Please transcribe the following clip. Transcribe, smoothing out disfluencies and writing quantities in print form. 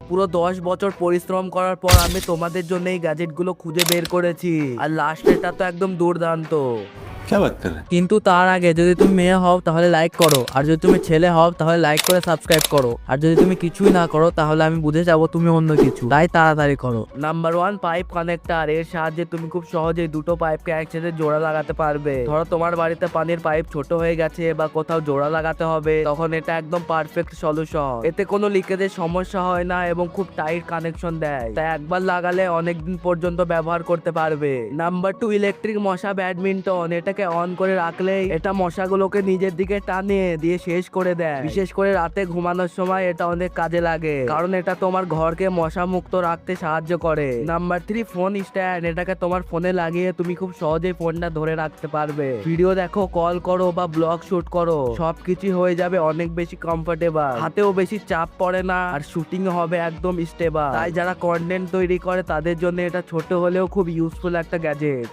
পুরো 10 বছর পরিশ্রম করার পর আমি তোমাদের জন্য এই গ্যাজেটগুলো খুঁজে বের করেছি, আর লাস্টেরটা তো একদম দুর্দান্ত। क्या बात कर रहे हैं। কিন্তু তার আগে যদি তুমি মেয়ে হও তাহলে লাইক করো, আর যদি তুমি ছেলে হও তাহলে লাইক করে সাবস্ক্রাইব করো, আর যদি তুমি কিছুই না করো তাহলে আমি বুঝে যাব তুমি অন্য কিছু, তাই তাড়াতাড়ি করো। Number 1, pipe connector. এর সাহায্যে তুমি খুব সহজেই দুটো পাইপকে একসাথে জোড়া লাগাতে পারবে। ধরো তোমার বাড়িতে পানির পাইপ ছোট হয়ে গেছে বা কোথাও জোড়া লাগাতে হবে, তখন এটা একদম পারফেক্ট সলিউশন। এতে কোনো লিকেজের সমস্যা হয় না এবং খুব টাইট কানেকশন দেয়, তাই একবার লাগালে অনেকদিন পর্যন্ত ব্যবহার করতে পারবে। নাম্বার 2, ইলেকট্রিক মশা ব্যাডমিন্টন। এটাকে অন করে রাখলেই এটা মশাগুলোকে নিজের দিকে টানে দিয়ে শেষ করে দেয়। বিশেষ করে রাতে ঘুমানোর সময় এটা অনেক কাজে লাগে, কারণ এটা তোমার ঘরকে মশা মুক্ত রাখতে সাহায্য করে। Number 3, phone stand. এটাকে তোমার ফোনে লাগিয়ে তুমি খুব সহজেই ফোনটা ধরে রাখতে পারবে। ভিডিও দেখো, কল করো বা ব্লগ শুট করো, সবকিছু হয়ে যাবে অনেক বেশি কমফোর্টেবল। হাতেও বেশি চাপ পড়ে না, আর শুটিং হবে একদম স্টেবল। তাই যারা কন্টেন্ট তৈরি করে তাদের জন্য এটা ছোট হলেও খুব ইউজফুল একটা গ্যাজেট।